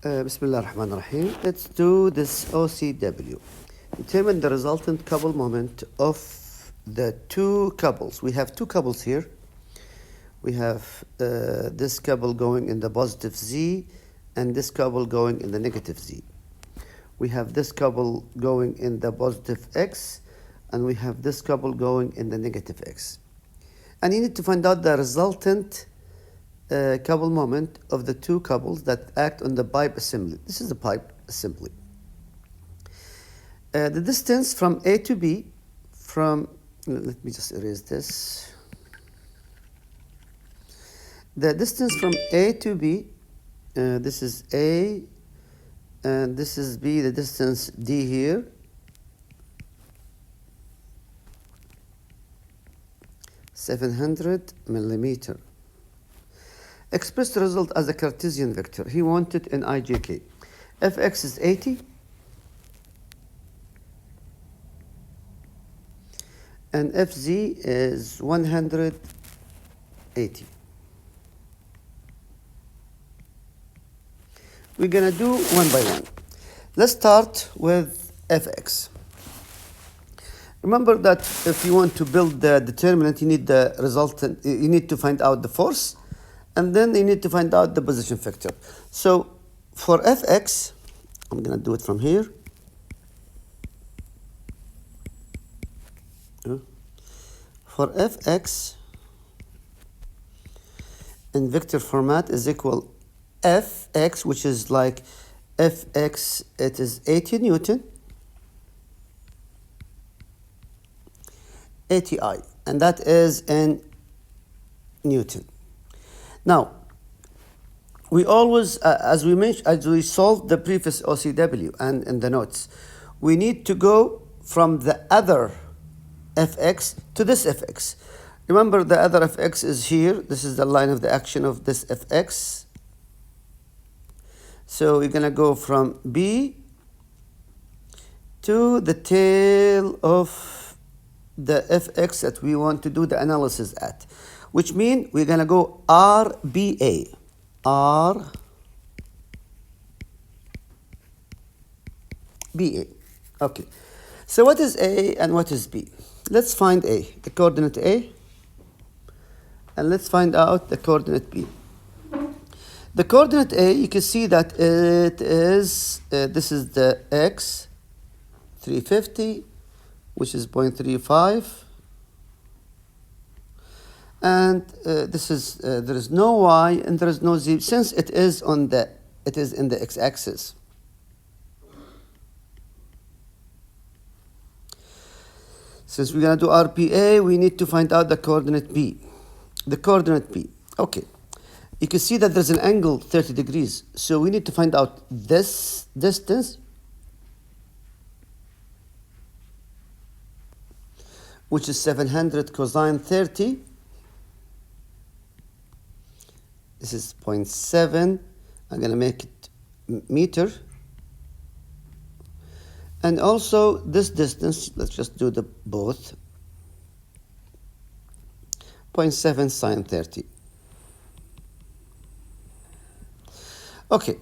Bismillah ar-Rahman ar-Rahim. Let's do this OCW. Determine the resultant couple moment of the two couples. We have two couples here. We have this couple going in the positive Z and this couple going in the negative Z. We have this couple going in the positive X and we have this couple going in the negative X. And you need to find out the resultant couple moment of the two couples that act on the pipe assembly. This is the pipe assembly. The distance from A to B, let me just erase this. The distance from A to B, this is A, and this is B, the distance D here. (700 millimeter). Express the result as a Cartesian vector. He wanted in IJK. Fx is 80. And Fz is 180. We're going to do one by one. Let's start with Fx. Remember that if you want to build the determinant, you need the resultant, you need to find out the force. And then you need to find out the position vector. So for Fx, I'm going to do it from here. For Fx in vector format is equal Fx, which is like Fx, it is 80 Newton, 80 I, and that is in Newton. Now, we always, as we mentioned, as we solved the previous OCW and in the notes, we need to go from the other Fx to this Fx. Remember, the other Fx is here. This is the line of the action of this Fx. So we're going to go from B to the tail of the Fx that we want to do the analysis at, which means we're going to go RBA. RBA. Okay. So what is A and what is B? Let's find A, the coordinate A, and let's find out the coordinate B. The coordinate A, you can see that it is, this is the X, 350, which is 0.35. And this is there is no y and there is no z since it is in the x-axis. Since we're going to do RPA, we need to find out the coordinate B. The coordinate B. Okay. You can see that there's an angle 30 degrees. So we need to find out this distance, which is 700 cosine 30. This is 0.7. I'm going to make it meter. And also this distance, let's just do the both. 0.7 sine 30. Okay.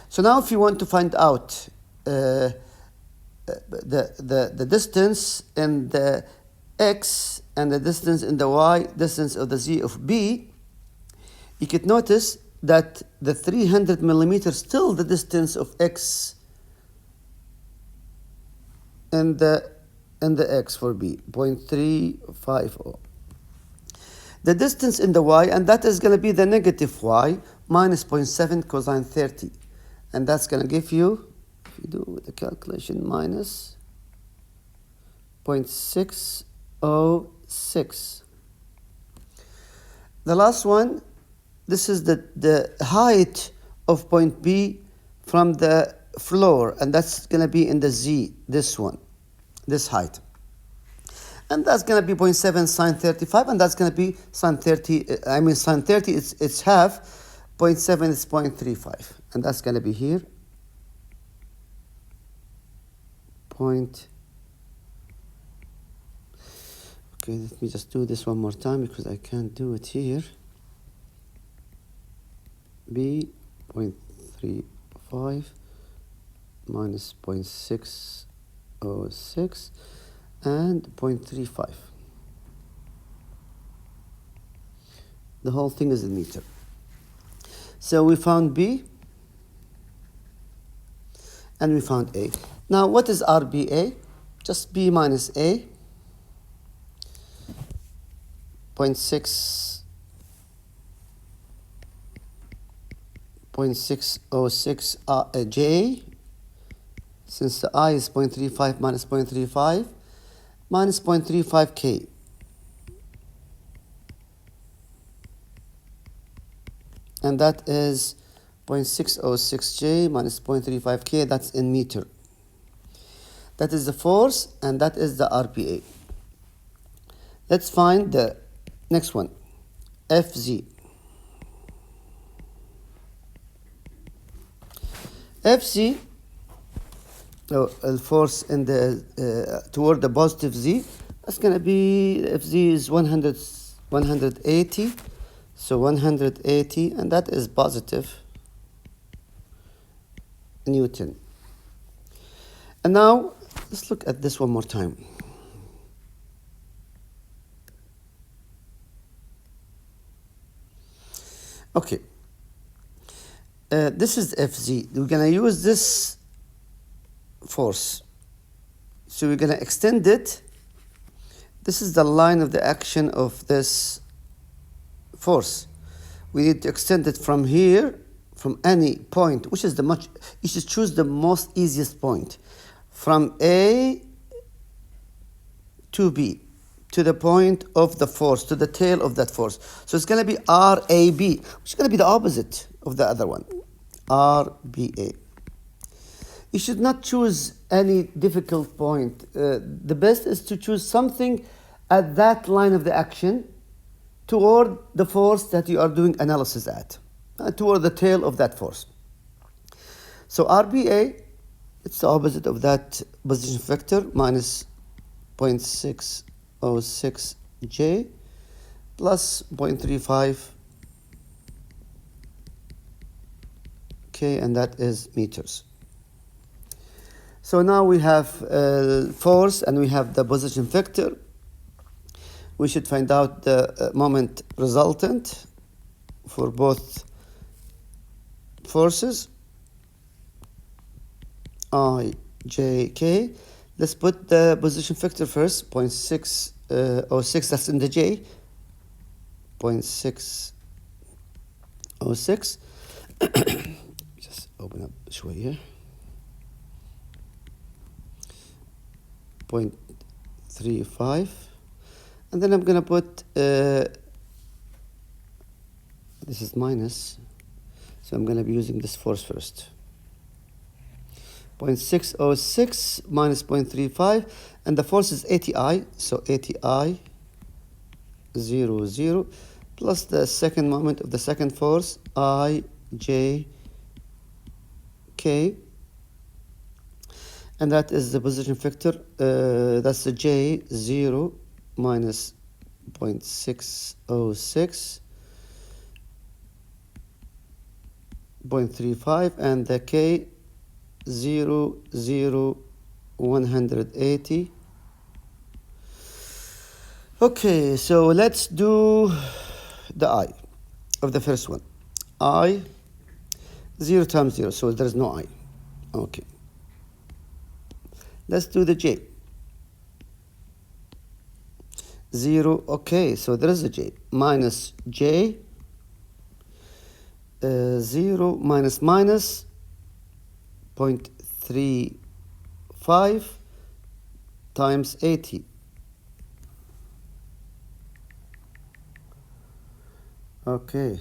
So now if you want to find out the distance in the x and the distance in the y, distance of the z of b, you could notice that the 300 millimeters still the distance of x in the x for b, 0.350. The distance in the y, and that is going to be the negative y, minus 0.7 cosine 30. And that's going to give you, if you do the calculation, minus 0.606. The last one, this is the height of point B from the floor, and that's going to be in the Z, this one, this height. And that's going to be 0.7 sine 35, and that's going to be sine 30, sine 30, it's half, 0.7 is 0.35, and that's going to be here, Okay, let me just do this one more time because I can't do it here. B 0.35 0.35 minus 0.606 and 0.35. The whole thing is in meter. So we found B and we found A. Now what is RBA? Just B minus A, 0.606 J, since the I is 0.35 minus 0.35, minus 0.35 K. And that is 0.606 J minus 0.35 K, that's in meter. That is the force, and that is the RPA. Let's find the next one, FZ. FZ, force in the toward the positive Z, that's going to be, FZ is 180, so 180, and that is positive Newton. And now let's look at this one more time. Okay, this is FZ. We're going to use this force, so we're going to extend it. This is the line of the action of this force. We need to extend it from here, from any point, which is you should choose the most easiest point, from A to B, to the point of the force, to the tail of that force. So it's going to be RAB, which is going to be the opposite of the other one, RBA. You should not choose any difficult point. The best is to choose something at that line of the action toward the force that you are doing analysis at, toward the tail of that force. So RBA, it's the opposite of that position vector, minus 0.606 J plus 0.35 K, and that is meters. So now we have force and we have the position vector. We should find out the moment resultant for both forces, I, J, K. Let's put the position vector first, 0.606, that's in the J, 0.606. Just open up this way here. 0.35, and then I'm going to put, this is minus, so I'm going to be using this force first. 0.606 minus 0.35, and the force is ATI, so ATI 0, 0, plus the second moment of the second force, I, J, K, and that is the position vector. That's the J, 0 minus 0.606, 0.35, and the K, 0, 0, 180. Okay, so let's do the I of the first one. I, 0 times 0, so there is no I. Okay. Let's do the J. 0, okay, so there is a J. Minus J, 0 minus minus 0.35 times 80. Okay,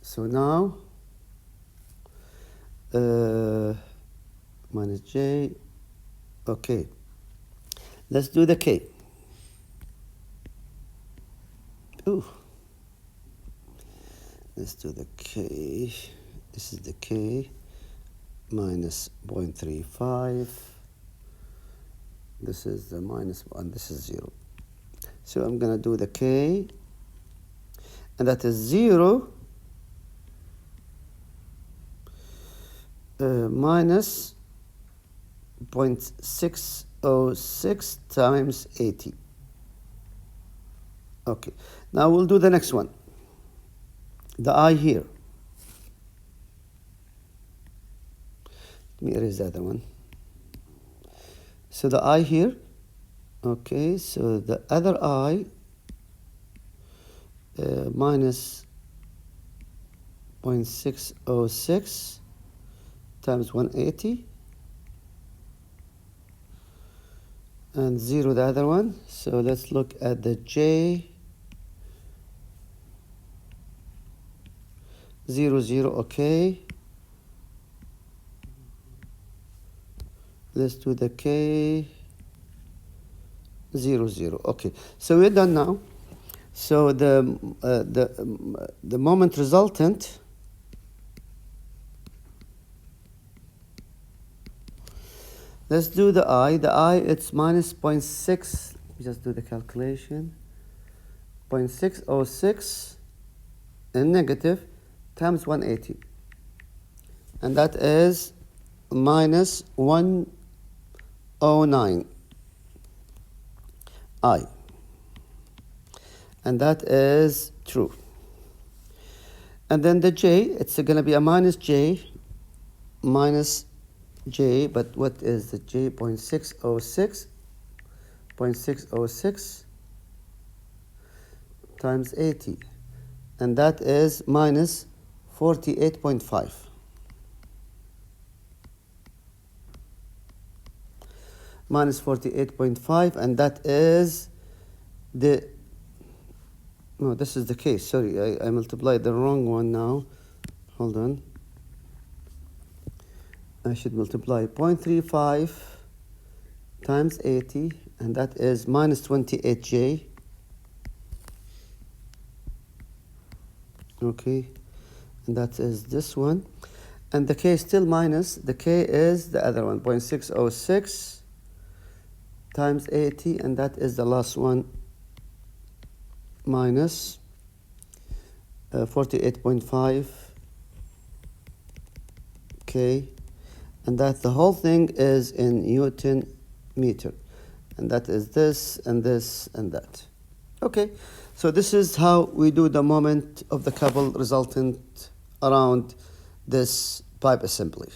so now minus J. Okay, let's do the K. Ooh. Let's do the K. This is the K minus 0.35. This is the minus 1. This is 0. So I'm going to do the K, and that is 0 minus 0.606 times 80. Okay, now we'll do the next one. The I here. Let me erase the other one. So the I here. Okay, so the other I minus 0.606 times 180 and 0 the other one. So let's look at the J 0 0. Okay, let's do the K 0 0. Okay, so we're done now. So the moment resultant let's do the I. The I, it's minus 0.6. Let me just do the calculation. 0.606 and negative times 180. And that is minus 109 I. And that is true. And then the J, it's going to be a minus J, but what is the J? 0.606, 0.606 times 80. And that is minus 48.5. Minus 48.5, and that is the, no, this is the case. Sorry, I multiplied the wrong one now. Hold on. I should multiply 0.35 times 80, and that is minus 28J. Okay, and that is this one. And the K is still minus. The K is the other one, 0.606 times 80, and that is the last one, minus 48.5 K, and that the whole thing is in Newton meter, and that is this and this and that. Okay, so this is how we do the moment of the couple resultant around this pipe assembly.